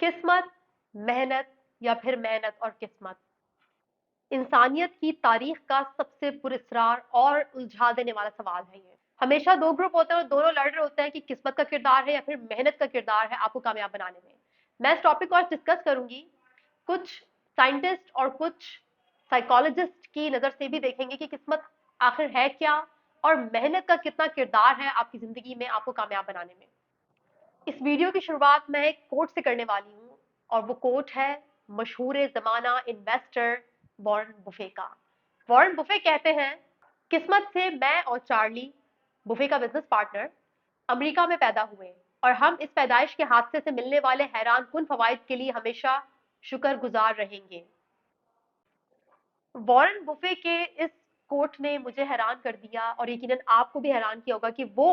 किस्मत, मेहनत या फिर मेहनत और किस्मत, इंसानियत की तारीख का सबसे पुरस्कार और उलझा देने वाला सवाल है ये। हमेशा दो ग्रुप होते हैं और दोनों लड़ रहे होते हैं कि किस्मत का किरदार है या फिर मेहनत का किरदार है आपको कामयाब बनाने में। मैं इस टॉपिक को आज डिस्कस करूंगी। कुछ साइंटिस्ट और कुछ साइकोलॉजिस्ट की नजर से भी देखेंगे कि किस्मत आखिर है क्या और मेहनत का कितना किरदार है आपकी जिंदगी में आपको कामयाब बनाने में। इस वीडियो की शुरुआत मैं एक कोट से करने वाली हूँ और वो कोट है मशहूर जमाना इन्वेस्टर वॉरेन बुफे का। वॉरेन बुफे कहते हैं, किस्मत से मैं और चार्ली, बुफे का बिजनेस पार्टनर, अमेरिका में पैदा हुए और हम इस पैदाइश के हादसे से मिलने वाले हैरान कुन फवाइद के लिए हमेशा शुक्रगुजार रहेंगे। वॉरेन बुफे के इस कोट ने मुझे हैरान कर दिया और यकीनन आपको भी हैरान किया होगा कि वो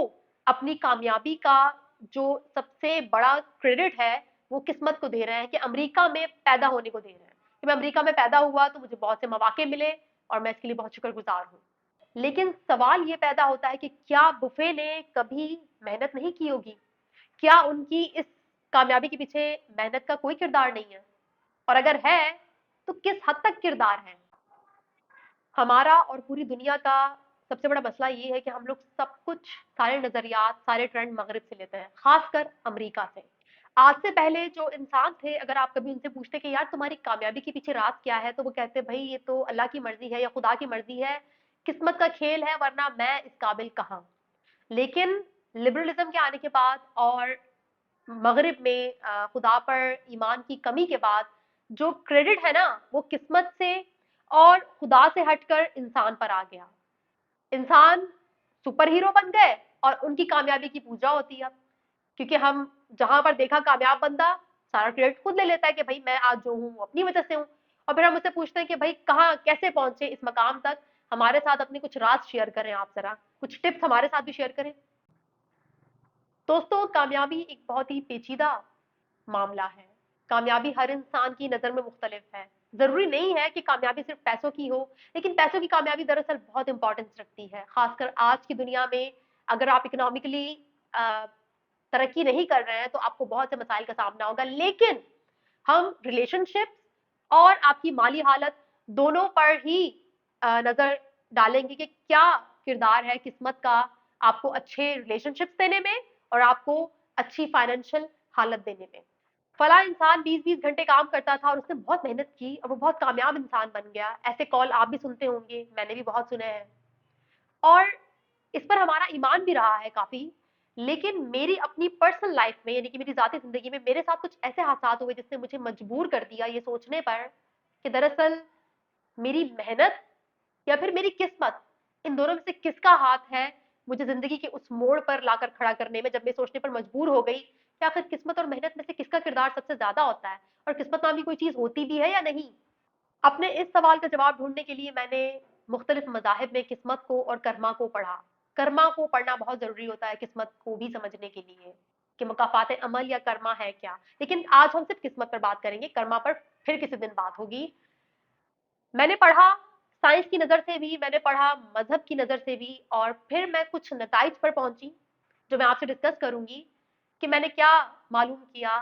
अपनी कामयाबी का जो सबसे बड़ा क्रेडिट है वो किस्मत को दे रहे हैं कि अमेरिका में पैदा होने को दे रहे हैं कि मैं अमेरिका में पैदा हुआ तो मुझे बहुत से मौके मिले और मैं इसके लिए बहुत शुक्रगुजार हूँ। लेकिन सवाल ये पैदा होता है कि क्या बुफे ने कभी मेहनत नहीं की होगी? क्या उनकी इस कामयाबी के पीछे मेहनत का कोई किरदार नहीं है? और अगर है तो किस हद तक किरदार है? हमारा और पूरी दुनिया का सबसे बड़ा मसला ये है कि हम लोग सब कुछ, सारे नजरियात, सारे ट्रेंड मगरिब से लेते हैं, खासकर अमेरिका से। आज से पहले जो इंसान थे, अगर आप कभी उनसे पूछते कि यार तुम्हारी कामयाबी के पीछे राज क्या है, तो वो कहते भाई ये तो अल्लाह की मर्जी है या खुदा की मर्जी है, किस्मत का खेल है, वरना मैं इस काबिल कहाँ। लेकिन लिबरलिज्म के आने के बाद और मगरिब में खुदा पर ईमान की कमी के बाद जो क्रेडिट है ना वो किस्मत से और खुदा से हटकर इंसान पर आ गया। इंसान सुपर हीरो बन गए और उनकी कामयाबी की पूजा होती है अब, क्योंकि हम जहां पर देखा कामयाब बंदा सारा क्रेडिट खुद ले लेता है कि भाई मैं आज जो हूँ वो अपनी वजह से हूँ। और फिर हम उससे पूछते हैं कि भाई कहाँ कैसे पहुंचे इस मकाम तक, हमारे साथ अपने कुछ राज शेयर करें, आप जरा कुछ टिप्स हमारे साथ भी शेयर करें। दोस्तों, कामयाबी एक बहुत ही पेचीदा मामला है। कामयाबी हर इंसान की नज़र में मुख्तलिफ है। ज़रूरी नहीं है कि कामयाबी सिर्फ पैसों की हो, लेकिन पैसों की कामयाबी दरअसल बहुत इंपॉर्टेंस रखती है, खासकर आज की दुनिया में। अगर आप इकोनॉमिकली तरक्की नहीं कर रहे हैं तो आपको बहुत से मसाइल का सामना होगा। लेकिन हम रिलेशनशिप और आपकी माली हालत दोनों पर ही नज़र डालेंगे कि क्या किरदार है किस्मत का आपको अच्छे रिलेशनशिप्स देने में और आपको अच्छी फाइनेंशियल हालत देने में। फला इंसान 20-20 घंटे काम करता था और उसने बहुत मेहनत की और वो बहुत कामयाब इंसान बन गया। ऐसे कॉल आप भी सुनते होंगे, मैंने भी बहुत सुने हैं और इस पर हमारा ईमान भी रहा है काफी। लेकिन मेरी अपनी पर्सनल लाइफ में, यानी कि मेरी जाती जिंदगी में, मेरे साथ कुछ ऐसे हादसात हुए जिसने मुझे मजबूर कर दिया ये सोचने पर कि दरअसल मेरी मेहनत या फिर मेरी किस्मत, इन दोनों में से किसका हाथ है मुझे जिंदगी के उस मोड़ पर लाकर खड़ा करने में, जब मैं सोचने पर मजबूर हो गई कि आखिर किस्मत और मेहनत में से किसका किरदार सबसे ज्यादा होता है और किस्मत नाम की कोई चीज होती भी है या नहीं। अपने इस सवाल का जवाब ढूंढने के लिए मैंने मुख्तलिफ मजाहिब में किस्मत को और कर्मा को पढ़ा। कर्मा को पढ़ना बहुत जरूरी होता है किस्मत को भी समझने के लिए कि मुकाफात अमल या कर्मा है क्या। लेकिन आज हम सिर्फ किस्मत पर बात करेंगे, कर्मा पर फिर किसी दिन बात होगी। मैंने पढ़ा साइंस की नज़र से भी, मैंने पढ़ा मजहब की नज़र से भी, और फिर मैं कुछ नताइज पर पहुंची जो मैं आपसे डिस्कस करूंगी कि मैंने क्या मालूम किया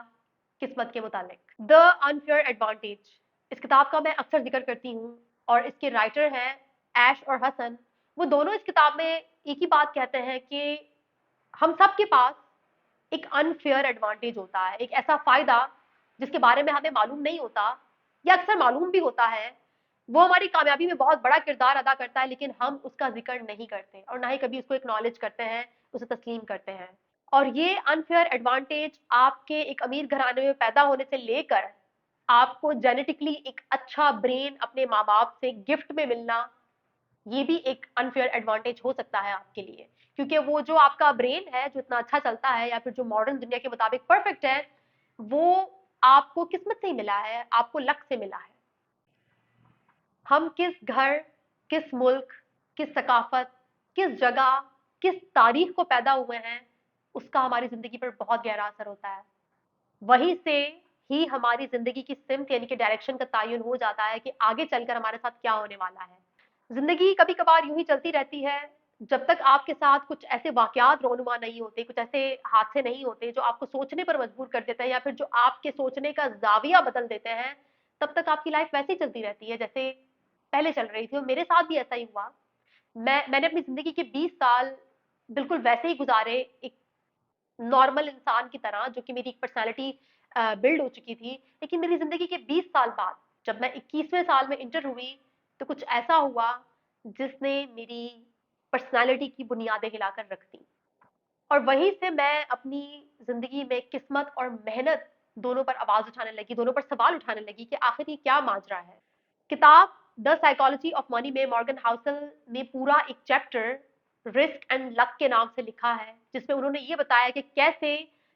किस्मत के मुतालिक। द अनफेयर एडवांटेज, इस किताब का मैं अक्सर जिक्र करती हूँ और इसके राइटर हैं ऐश और हसन। वो दोनों इस किताब में एक ही बात कहते हैं कि हम सब के पास एक अनफेयर एडवांटेज होता है, एक ऐसा फायदा जिसके बारे में हमें मालूम नहीं होता या अक्सर मालूम भी होता है। वो हमारी कामयाबी में बहुत बड़ा किरदार अदा करता है, लेकिन हम उसका जिक्र नहीं करते और ना ही कभी उसको एक्नॉलेज करते हैं, उसे तस्लीम करते हैं। और ये अनफेयर एडवांटेज आपके एक अमीर घराने में पैदा होने से लेकर आपको जेनेटिकली एक अच्छा ब्रेन अपने माँ बाप से गिफ्ट में मिलना, ये भी एक अनफेयर एडवांटेज हो सकता है आपके लिए। क्योंकि वो जो आपका ब्रेन है जो इतना अच्छा चलता है या फिर जो मॉडर्न दुनिया के मुताबिक परफेक्ट है, वो आपको किस्मत से ही मिला है, आपको लक से मिला है। हम किस घर, किस मुल्क, किस सकाफत, किस जगह, किस तारीख को पैदा हुए हैं, उसका हमारी जिंदगी पर बहुत गहरा असर होता है। वहीं से ही हमारी जिंदगी की सिमत यानी कि डायरेक्शन का तयन हो जाता है कि आगे चलकर हमारे साथ क्या होने वाला है। जिंदगी कभी कभार यूं ही चलती रहती है, जब तक आपके साथ कुछ ऐसे वाकयात रोनुमा नहीं होते, कुछ ऐसे हादसे नहीं होते जो आपको सोचने पर मजबूर कर देते हैं या फिर जो आपके सोचने का ज़ाविया बदल देते हैं, तब तक आपकी लाइफ वैसे ही चलती रहती है जैसे पहले चल रही थी और मेरे साथ भी ऐसा ही हुआ। मैंने अपनी ज़िंदगी के 20 साल बिल्कुल वैसे ही गुज़ारे एक नॉर्मल इंसान की तरह, जो कि मेरी एक पर्सनैलिटी बिल्ड हो चुकी थी। लेकिन मेरी ज़िंदगी के 20 साल बाद जब मैं 21वें साल में इंटर हुई, तो कुछ ऐसा हुआ जिसने मेरी पर्सनैलिटी की बुनियादें हिलाकर रख दी। और वहीं से मैं अपनी ज़िंदगी में किस्मत और मेहनत दोनों पर आवाज़ उठाने लगी, दोनों पर सवाल उठाने लगी कि आखिर ये क्या माजरा है। किताब द साइकोलॉजी ऑफ मनी में मॉर्गन हाउसल ने पूरा एक चैप्टर रिस्क एंड लक के नाम से लिखा है, जिसमें उन्होंने ये बताया कि कैसे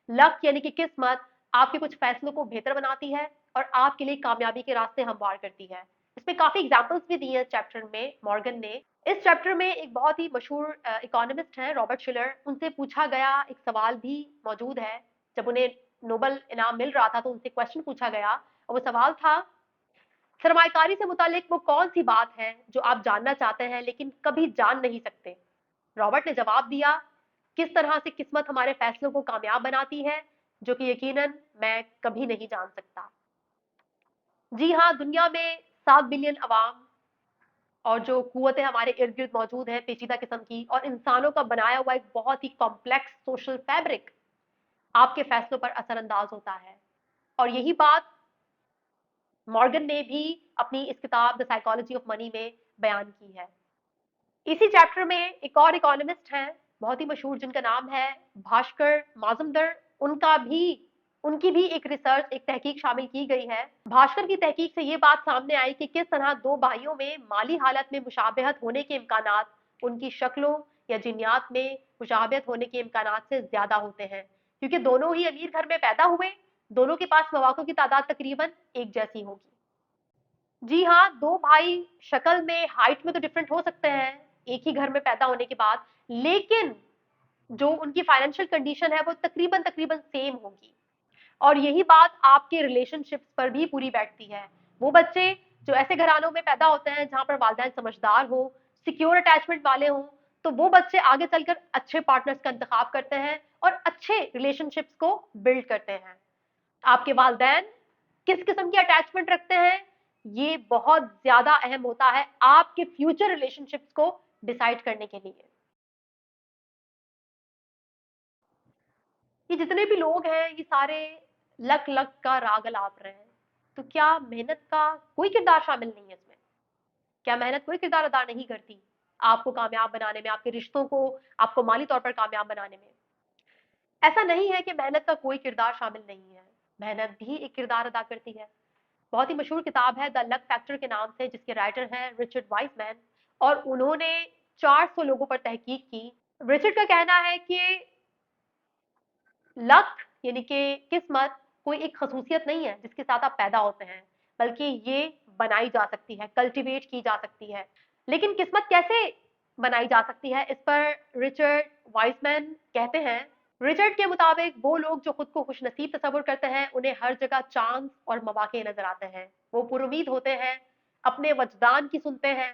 लक यानी कि किस्मत आपके कुछ फैसलों को बेहतर बनाती है और आपके लिए कामयाबी के रास्ते हमवार करती है। इसमें काफी एग्जाम्पल्स भी दिए हैं चैप्टर में मॉर्गन ने। इस चैप्टर में एक बहुत ही मशहूर इकोनॉमिस्ट हैं रॉबर्ट शिलर, उनसे पूछा गया एक सवाल भी मौजूद है। जब उन्हें नोबेल इनाम मिल रहा था तो उनसे क्वेश्चन पूछा गया और वो सवाल था, सरमायाकारी से मुतालिक वो कौन सी बात है जो आप जानना चाहते हैं लेकिन कभी जान नहीं सकते। रॉबर्ट ने जवाब दिया, किस तरह से किस्मत हमारे फैसलों को कामयाब बनाती है, जो कि यकीनन मैं कभी नहीं जान सकता। जी हाँ, दुनिया में 7 बिलियन अवाम और जो कुव्वतें हमारे इर्द गिर्द मौजूद हैं पेचीदा किस्म की, और इंसानों का बनाया हुआ एक बहुत ही कॉम्प्लेक्स सोशल फैब्रिक आपके फैसलों पर असरअंदाज होता है। और यही बात मॉर्गन ने भी अपनी इस किताब द साइकोलॉजी ऑफ मनी में बयान की है। इसी चैप्टर में एक और इकोनॉमिस्ट हैं बहुत ही मशहूर, जिनका नाम है भास्कर माजुमदर। उनका भी उनकी भी एक रिसर्च, एक तहकीक शामिल की गई है। भास्कर की तहकीक से ये बात सामने आई कि किस तरह दो भाइयों में माली हालत में मुशाबहत होने के इम्कानात उनकी शक्लों या जिन्यात में मुशाबहत होने के इम्कानात से ज्यादा होते हैं, क्योंकि दोनों ही अमीर घर में पैदा हुए, दोनों के पास मौकों की तादाद तकरीबन एक जैसी होगी। जी हाँ, दो भाई शक्ल में, हाइट में तो डिफरेंट हो सकते हैं एक ही घर में पैदा होने के बाद, लेकिन जो उनकी फाइनेंशियल कंडीशन है वो तकरीबन तकरीबन सेम होगी। और यही बात आपके रिलेशनशिप्स पर भी पूरी बैठती है। वो बच्चे जो ऐसे घरानों में पैदा होते हैं जहां पर वालिदैन समझदार हो, सिक्योर अटैचमेंट वाले हों, तो वो बच्चे आगे चलकर अच्छे पार्टनर्स का इंतखाब करते हैं और अच्छे रिलेशनशिप्स को बिल्ड करते हैं। आपके वालिदैन किस किस्म की अटैचमेंट रखते हैं, ये बहुत ज्यादा अहम होता है आपके फ्यूचर रिलेशनशिप्स को डिसाइड करने के लिए। ये जितने भी लोग हैं ये सारे लक लक का राग अलाप रहे हैं, तो क्या मेहनत का कोई किरदार शामिल नहीं है इसमें? क्या मेहनत कोई किरदार अदा नहीं करती आपको कामयाब बनाने में, आपके रिश्तों को, आपको माली तौर पर कामयाब बनाने में? ऐसा नहीं है कि मेहनत का कोई किरदार शामिल नहीं है, मेहनत भी एक किरदार अदा करती है। बहुत ही मशहूर किताब है द लक फैक्टर के नाम से, जिसके राइटर हैं रिचर्ड वाइसमैन, और उन्होंने 400 लोगों पर तहकीक की। रिचर्ड का कहना है कि लक यानी कि किस्मत कोई एक खसूसियत नहीं है जिसके साथ आप पैदा होते हैं, बल्कि ये बनाई जा सकती है, कल्टीवेट की जा सकती है। लेकिन किस्मत कैसे बनाई जा सकती है, इस पर रिचर्ड वाइसमैन कहते हैं, रिचर्ड के मुताबिक वो लोग जो खुद को खुशनसीब तस्वुर करते हैं उन्हें हर जगह चांस और मौके नजर आते हैं। वो पुरुमीद होते हैं, अपने वजदान की सुनते हैं,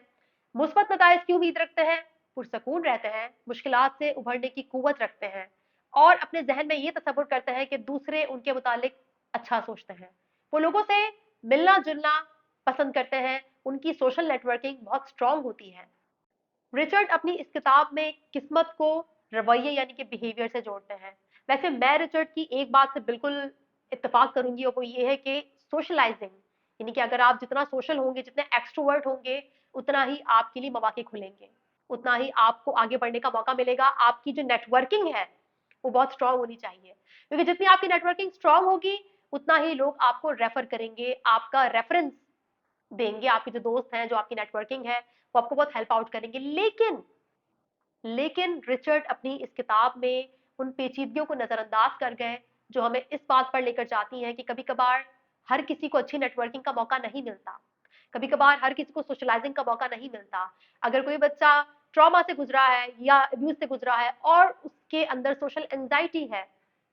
मुस्बत नताइज की उम्मीद रखते हैं, पुरसकून रहते हैं, मुश्किलात से उभरने की कुव्वत रखते हैं और अपने जहन में ये तस्वुर करते हैं कि दूसरे उनके मुतालिक अच्छा सोचते हैं। वो लोगों से मिलना जुलना पसंद करते हैं, उनकी सोशल नेटवर्किंग बहुत स्ट्रांग होती है। रिचर्ड अपनी इस किताब में किस्मत को रवैये यानी कि बिहेवियर से जोड़ते हैं। वैसे मैं रिचर्ड की एक बात से बिल्कुल इत्तेफाक करूंगी और वो ये है कि सोशलाइजिंग यानी कि अगर आप जितना सोशल होंगे, जितने एक्सट्रोवर्ट होंगे, उतना ही आपके लिए मौके खुलेंगे, उतना ही आपको आगे बढ़ने का मौका मिलेगा। आपकी जो नेटवर्किंग है वो बहुत स्ट्रांग होनी चाहिए, क्योंकि जितनी आपकी नेटवर्किंग स्ट्रांग होगी उतना ही लोग आपको रेफर करेंगे, आपका रेफरेंस देंगे। आपके जो दोस्त हैं, जो आपकी नेटवर्किंग है, वो आपको बहुत हेल्प आउट करेंगे। लेकिन रिचर्ड अपनी इस किताब में उन पेचीदगियों को नजरअंदाज कर गए जो हमें इस बात पर लेकर जाती हैं कि कभी कभार हर किसी को अच्छी नेटवर्किंग का मौका नहीं मिलता, कभी कभार हर किसी को सोशलाइजिंग का मौका नहीं मिलता। अगर कोई बच्चा ट्रॉमा से गुजरा है या अब्यूज से गुजरा है और उसके अंदर सोशल एंजाइटी है,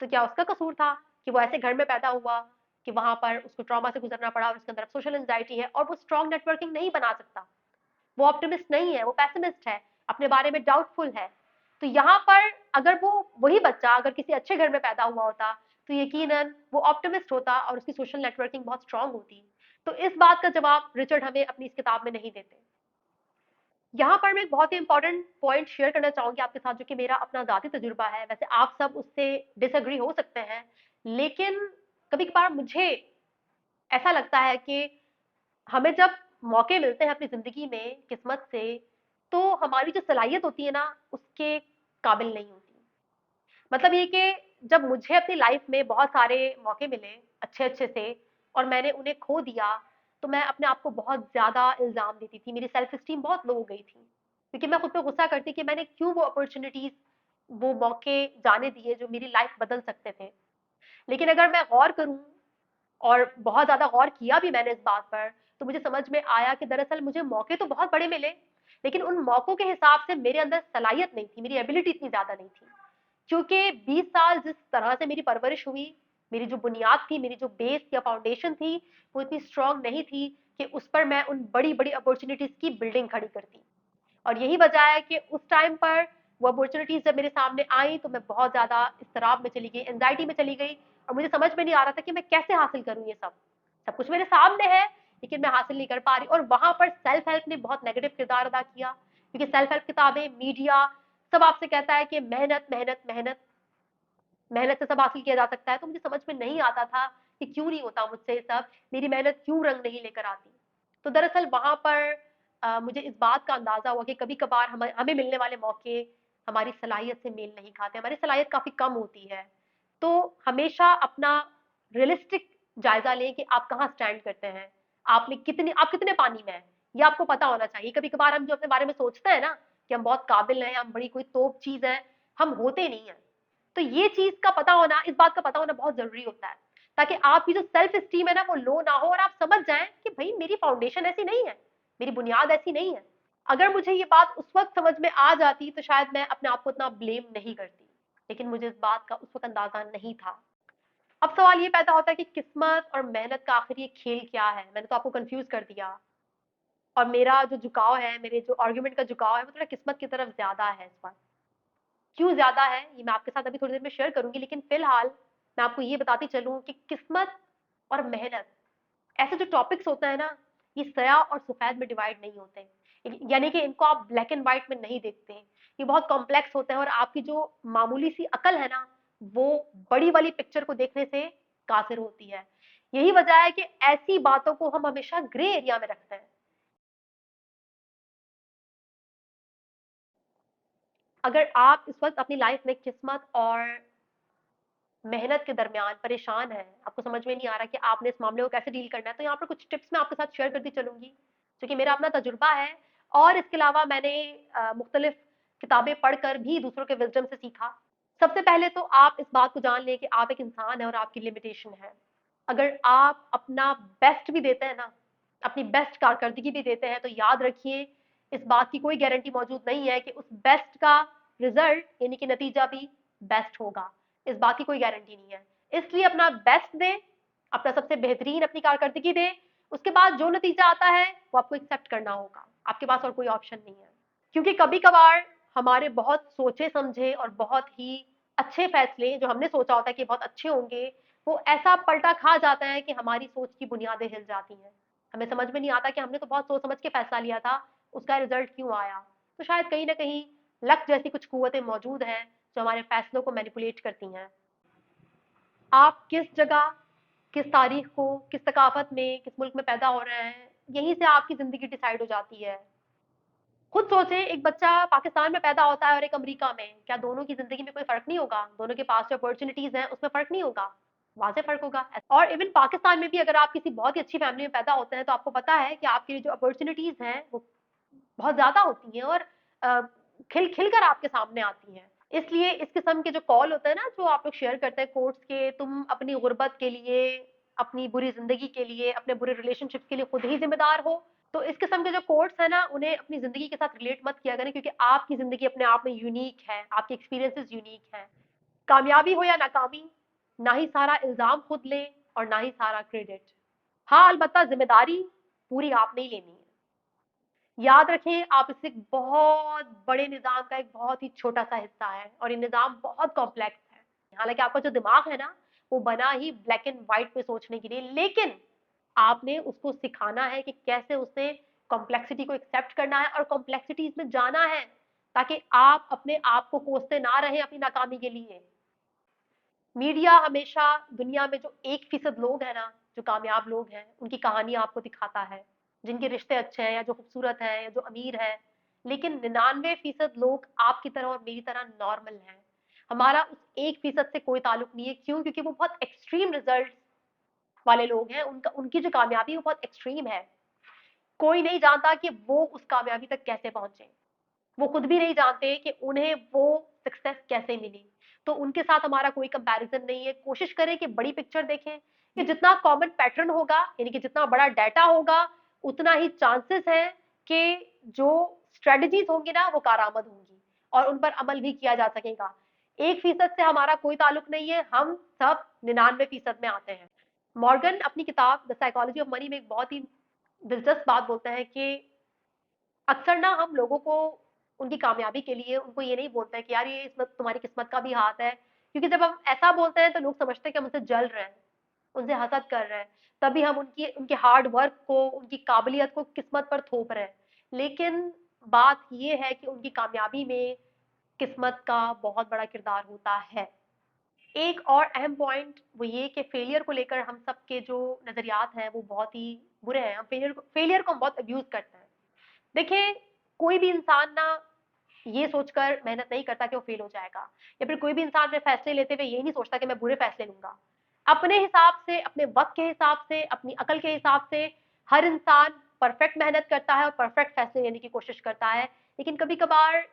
तो क्या उसका कसूर था कि वो ऐसे घर में पैदा हुआ कि वहां पर उसको ट्रॉमा से गुजरना पड़ा और उसके अंदर सोशल एंजाइटी है और वो स्ट्रॉन्ग नेटवर्किंग नहीं बना सकता? वो ऑप्टिमिस्ट नहीं है, वो पैसिमिस्ट है। अपने बारे में डाउटफुल है। तो यहाँ पर अगर वही बच्चा अगर किसी अच्छे घर में पैदा हुआ होता, तो यकीनन वो ऑप्टिमिस्ट होता और उसकी सोशल नेटवर्किंग बहुत स्ट्रांग होती। तो इस बात का जवाब रिचर्ड हमें अपनी इस किताब में नहीं देते। यहाँ पर मैं एक बहुत ही इंपॉर्टेंट पॉइंट शेयर करना चाहूंगी आपके साथ, जो कि मेरा अपना ज़ाती तजुर्बा है। वैसे आप सब उससे डिसएग्री हो सकते हैं, लेकिन कभी कभार मुझे ऐसा लगता है कि हमें जब मौके मिलते हैं अपनी ज़िंदगी में किस्मत से, तो हमारी जो सलाहियत होती है ना, उसके काबिल नहीं होती। मतलब ये कि जब मुझे अपनी लाइफ में बहुत सारे मौके मिले अच्छे-अच्छे से और मैंने उन्हें खो दिया, तो मैं अपने आप को बहुत ज़्यादा इल्ज़ाम देती थी। मेरी सेल्फ एस्टीम बहुत लो हो गई थी, क्योंकि मैं खुद पे गुस्सा करती कि मैंने क्यों वो अपॉर्च्युनिटीज़, वो मौके जाने दिए जो मेरी लाइफ बदल सकते थे। लेकिन अगर मैं गौर करूँ, और बहुत ज़्यादा गौर किया भी मैंने इस बात पर, तो मुझे समझ में आया कि दरअसल मुझे मौके तो बहुत बड़े मिले, लेकिन उन मौकों के हिसाब से मेरे अंदर सलाहियत नहीं थी, मेरी एबिलिटी इतनी ज़्यादा नहीं थी। क्योंकि 20 साल जिस तरह से मेरी परवरिश हुई, मेरी जो बुनियाद थी, मेरी जो बेस या फाउंडेशन थी, वो इतनी स्ट्रांग नहीं थी कि उस पर मैं उन बड़ी-बड़ी अपॉर्च्युनिटीज़ की बिल्डिंग खड़ी करती। और यही वजह है कि उस टाइम पर वो अपॉर्चुनिटीज़ जब मेरे सामने आई, तो मैं बहुत ज़्यादा इज़्तिराब में चली गई, एंग्ज़ायटी में चली गई, और मुझे समझ में नहीं आ रहा था कि मैं कैसे हासिल करूँ ये सब। सब कुछ मेरे सामने है, लेकिन मैं हासिल नहीं कर पा रही। और वहाँ पर सेल्फ हेल्प ने बहुत नेगेटिव किरदार अदा किया, क्योंकि सेल्फ हेल्प किताबें, मीडिया सब आपसे कहता है कि मेहनत, मेहनत, मेहनत, मेहनत से सब हासिल किया जा सकता है। तो मुझे समझ में नहीं आता था कि क्यों नहीं होता मुझसे ये सब, मेरी मेहनत क्यों रंग नहीं लेकर आती। तो दरअसल वहाँ पर मुझे इस बात का अंदाज़ा हुआ कि कभी-कभार हमें हमें मिलने वाले मौके हमारी सलाहियत से मेल नहीं खाते, हमारी सलाहियत काफ़ी कम होती है। तो हमेशा अपना रियलिस्टिक जायज़ा लें कि आप कहाँ स्टैंड करते हैं, आप कितने पानी में हैं, ये आपको पता होना चाहिए। कभी-कभार हम जो अपने बारे में सोचते हैं ना, कि हम बहुत काबिल हैं, हम बड़ी कोई तोप चीज़ है, हम होते नहीं हैं। तो ये चीज़ का पता होना, इस बात का पता होना बहुत ज़रूरी होता है, ताकि आपकी जो सेल्फ एस्टीम है ना, वो लो ना हो और आप समझ जाएँ कि भई मेरी फाउंडेशन ऐसी नहीं है, मेरी बुनियाद ऐसी नहीं है। अगर मुझे ये बात उस वक़्त समझ में आ जाती, तो शायद मैं अपने आप को इतना ब्लेम नहीं करती, लेकिन मुझे इस बात का उस वक़्त अंदाज़ा नहीं था। अब सवाल ये पैदा होता है कि किस्मत और मेहनत का आखिर ये खेल क्या है? मैंने तो आपको कन्फ्यूज़ कर दिया, और मेरा जो झुकाव है, मेरे जो आर्गुमेंट का झुकाव है, वो थोड़ा किस्मत की तरफ ज़्यादा है इस बार। क्यों ज़्यादा है, ये मैं आपके साथ अभी थोड़ी देर में शेयर करूँगी, लेकिन फ़िलहाल मैं आपको ये बताती चलूँ कि किस्मत और मेहनत, ऐसे जो टॉपिक्स होते हैं ना, ये स्याह और सफ़ेद में डिवाइड नहीं होते। यानी कि इनको आप ब्लैक एंड व्हाइट में नहीं देखते। ये बहुत कॉम्प्लेक्स होते हैं, और आपकी जो मामूली सी अकल है ना, वो बड़ी वाली पिक्चर को देखने से कासिर होती है। यही वजह है कि ऐसी बातों को हम हमेशा ग्रे एरिया में रखते हैं। अगर आप इस वक़्त अपनी लाइफ़ में किस्मत और मेहनत के दरमियान परेशान हैं, आपको समझ में नहीं आ रहा कि आपने इस मामले को कैसे डील करना है, तो यहाँ पर कुछ टिप्स मैं आपके साथ शेयर करती चलूँगी, जो कि मेरा अपना तजुर्बा है, और इसके अलावा मैंने मुख्तलिफ किताबें पढ़कर भी दूसरों के विज़डम से सीखा। सबसे पहले तो आप इस बात को जान लें कि आप एक इंसान हैं और आपकी लिमिटेशन है। अगर आप अपना बेस्ट भी देते हैं ना, अपनी बेस्ट कारकर्दगी भी देते हैं, तो याद रखिए, इस बात की कोई गारंटी मौजूद नहीं है कि उस बेस्ट का रिजल्ट, यानी कि नतीजा भी बेस्ट होगा। इस बात की कोई गारंटी नहीं है। इसलिए अपना बेस्ट दें, अपना सबसे बेहतरीन अपनी कारकर्दगी दें, उसके बाद जो नतीजा आता है वो आपको एक्सेप्ट करना होगा। आपके पास और कोई ऑप्शन नहीं है। क्योंकि कभी-कभार हमारे बहुत सोचे-समझे और बहुत ही अच्छे फैसले, जो हमने सोचा होता है कि बहुत अच्छे होंगे, वो ऐसा पलटा खा जाता है कि हमारी सोच की बुनियादें हिल जाती हैं। हमें समझ में नहीं आता कि हमने तो बहुत सोच समझ के फैसला लिया था, उसका रिजल्ट क्यों आया? तो शायद कहीं न कहीं लक जैसी कुछ कुव्वतें मौजूद हैं, जो हमारे फैसलों को मैनिपुलेट करती हैं। आप किस जगह, किस तारीख को, किस सकाफत में, किस मुल्क में पैदा हो रहे हैं, यहीं से आपकी ज़िंदगी डिसाइड हो जाती है। खुद सोचें, एक बच्चा पाकिस्तान में पैदा होता है और एक अमेरिका में, क्या दोनों की ज़िंदगी में कोई फ़र्क नहीं होगा? दोनों के पास जो अपॉर्च्युनिटीज़ हैं, उसमें फ़र्क नहीं होगा? वाज़ेह फ़र्क होगा। और इवन पाकिस्तान में भी अगर आप किसी बहुत ही अच्छी फैमिली में पैदा होते हैं, तो आपको पता है कि आपके लिए जो अपॉर्च्युनिटीज़ हैं, वो बहुत ज़्यादा होती हैं, और अ, खिल कर आपके सामने आती हैं। इसलिए इस किस्म के जो कॉल होते हैं ना, जो आप लोग शेयर करते हैं कोट्स के, तुम अपनी गुर्बत के लिए, अपनी बुरी ज़िंदगी के लिए, अपने बुरे रिलेशनशिप्स के लिए खुद ही ज़िम्मेदार हो। तो इस किस्म के जो कोट्स हैं ना, उन्हें अपनी ज़िंदगी के साथ रिलेट मत किया करें, क्योंकि आपकी ज़िंदगी अपने आप में यूनिक है, आपके एक्सपीरियंसेस यूनिक हैं। कामयाबी हो या नाकामी, ना ही सारा इल्ज़ाम खुद लें और ना ही सारा क्रेडिट। हाँ, अलबत्ता ज़िम्मेदारी पूरी आपने ही लेनी है। याद रखें, आप इस एक बहुत बड़े निज़ाम का एक बहुत ही छोटा-सा हिस्सा है और ये निज़ाम बहुत कॉम्प्लेक्स है। हालाँकि आपका जो दिमाग है ना, वो बना ही ब्लैक एंड व्हाइट में सोचने के लिए, लेकिन आपने उसको सिखाना है कि कैसे उसे कॉम्प्लेक्सिटी को एक्सेप्ट करना है और कॉम्प्लेक्सिटीज़ में जाना है, ताकि आप अपने आप को कोसते ना रहें अपनी नाकामी के लिए। मीडिया हमेशा दुनिया में जो 1% लोग हैं ना, जो कामयाब लोग हैं, उनकी कहानी आपको दिखाता है, जिनके रिश्ते अच्छे हैं या जो खूबसूरत हैं या जो अमीर हैं। लेकिन 99% लोग आपकी तरह और मेरी तरह नॉर्मल हैं। हमारा उस 1% से कोई ताल्लुक नहीं है। क्यों? क्योंकि वो बहुत एक्सट्रीम रिजल्ट वाले लोग हैं, उनकी जो कामयाबी है वो बहुत एक्सट्रीम है। कोई नहीं जानता कि वो उस कामयाबी तक कैसे पहुंचे। वो खुद भी नहीं जानते कि उन्हें वो सक्सेस कैसे मिली। तो उनके साथ हमारा कोई कंपैरिजन नहीं है। कोशिश करें कि बड़ी पिक्चर देखें, कि जितना कॉमन पैटर्न होगा, यानी कि जितना बड़ा डाटा होगा, उतना ही चांसेस है कि जो स्ट्रेटजीज होंगी ना वो कारआमद होंगी और उन पर अमल भी किया जा सकेगा। 1% से हमारा कोई ताल्लुक नहीं है, हम सब 99% में आते हैं। मॉर्गन अपनी किताब द साइकोलॉजी ऑफ मनी में एक बहुत ही दिलचस्प बात बोलते हैं कि अक्सर ना हम लोगों को उनकी कामयाबी के लिए उनको ये नहीं बोलते हैं कि यार ये इसमें तुम्हारी किस्मत का भी हाथ है, क्योंकि जब हम ऐसा बोलते हैं तो लोग समझते हैं कि हम उनसे जल रहे हैं, उनसे हसद कर रहे हैं, तभी हम उनकी उनके हार्ड वर्क को, उनकी काबिलियत को किस्मत पर थोप रहे हैं। लेकिन बात ये है कि उनकी कामयाबी में किस्मत का बहुत बड़ा किरदार होता है। एक और अहम पॉइंट वो ये कि फेलियर को लेकर हम सबके जो नजरियात हैं वो बहुत ही बुरे हैं। हम फेलियर को हम बहुत अब्यूज करते हैं। देखिए, कोई भी इंसान ना ये सोचकर मेहनत नहीं करता कि वो फेल हो जाएगा, या फिर कोई भी इंसान अपने फैसले लेते हुए ये नहीं सोचता कि मैं बुरे फैसले लूंगा। अपने हिसाब से, अपने वक्त के हिसाब से, अपनी अकल के हिसाब से हर इंसान परफेक्ट मेहनत करता है और परफेक्ट फैसले लेने की कोशिश करता है। लेकिन कभी कभार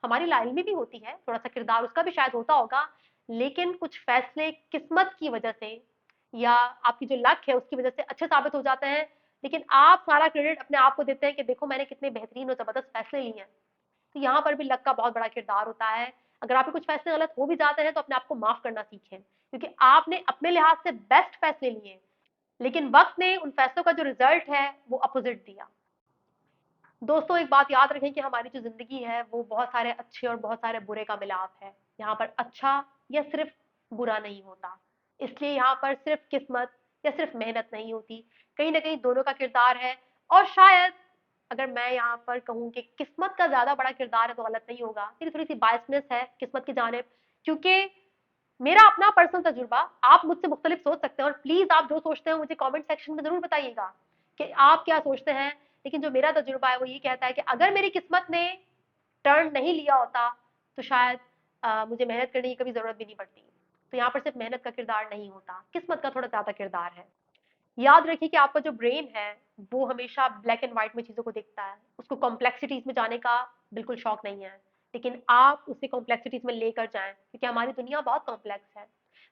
हमारी लाइन में भी होती है, थोड़ा सा किरदार उसका भी शायद होता होगा, लेकिन कुछ फैसले किस्मत की वजह से या आपकी जो लक है उसकी वजह से अच्छे साबित हो जाते हैं। लेकिन आप सारा क्रेडिट अपने आप को देते हैं कि देखो मैंने कितने बेहतरीन और जबरदस्त फैसले लिए हैं। तो यहाँ पर भी लक का बहुत बड़ा किरदार होता है। अगर आपके कुछ फैसले गलत हो भी जाते हैं तो अपने आप को माफ करना सीखें, क्योंकि आपने अपने लिहाज से बेस्ट फैसले लिए, लेकिन वक्त ने उन फैसलों का जो रिजल्ट है वो अपोजिट दिया। दोस्तों, एक बात याद रखें कि हमारी जो जिंदगी है वो बहुत सारे अच्छे और बहुत सारे बुरे का मिलाप है। यहाँ पर अच्छा या सिर्फ बुरा नहीं होता, इसलिए यहाँ पर सिर्फ किस्मत या सिर्फ मेहनत नहीं होती, कहीं ना कहीं दोनों का किरदार है। और शायद अगर मैं यहाँ पर कहूँ कि किस्मत का ज्यादा बड़ा किरदार है तो गलत नहीं होगा, मेरी थोड़ी सी बायसनेस है किस्मत की जानिब, क्योंकि मेरा अपना पर्सनल तजुर्बा, आप मुझसे मुख्तलिफ सोच सकते हैं और प्लीज आप जो सोचते हैं मुझे कमेंट सेक्शन में जरूर बताइएगा कि आप क्या सोचते हैं। लेकिन जो मेरा तजुर्बा है वो ये कहता है कि अगर मेरी किस्मत ने टर्न नहीं लिया होता तो शायद मुझे मेहनत करने की कभी जरूरत भी नहीं पड़ती। तो यहाँ पर सिर्फ मेहनत का किरदार नहीं होता, किस्मत का थोड़ा ज्यादा किरदार है। याद रखिए कि आपका जो ब्रेन है वो हमेशा ब्लैक एंड व्हाइट में चीजों को देखता है, उसको कॉम्प्लेक्सिटीज में जाने का बिल्कुल शौक नहीं है। लेकिन आप उसे कॉम्प्लेक्सिटीज में लेकर जाएं, क्योंकि हमारी दुनिया बहुत कॉम्प्लेक्स है।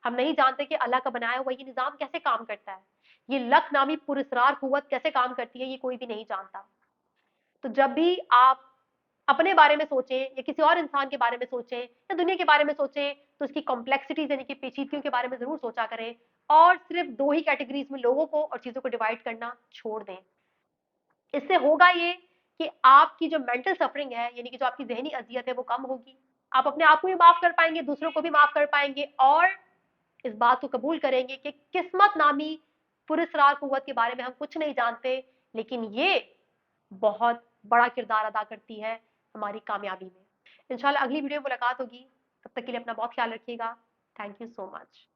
हम नहीं जानते कि अल्लाह का बनाया हुआ ये निजाम कैसे काम करता है, ये लक नामी पुरस्रार कुव्वत कैसे काम करती है, ये कोई भी नहीं जानता। तो जब भी आप अपने बारे में सोचें या किसी और इंसान के बारे में सोचें या दुनिया के बारे में सोचें, तो उसकी कॉम्प्लेक्सिटीज यानी कि पेचीदगियों के बारे में जरूर सोचा करें, और सिर्फ दो ही कैटेगरीज में लोगों को और चीजों को डिवाइड करना छोड़ दें। इससे होगा ये कि आपकी जो मेंटल सफरिंग है, यानी कि जो आपकी जहनी अजियत है, वो कम होगी। आप अपने आप को भी माफ कर पाएंगे, दूसरों को भी माफ कर पाएंगे, और इस बात को कबूल करेंगे कि किस्मत नामी पुरस्रार कुव्वत के बारे में हम कुछ नहीं जानते, लेकिन ये बहुत बड़ा किरदार अदा करती है हमारी कामयाबी में। इंशाल्लाह अगली वीडियो में मुलाकात होगी, तब तक के लिए अपना बहुत ख्याल रखिएगा। Thank you so much.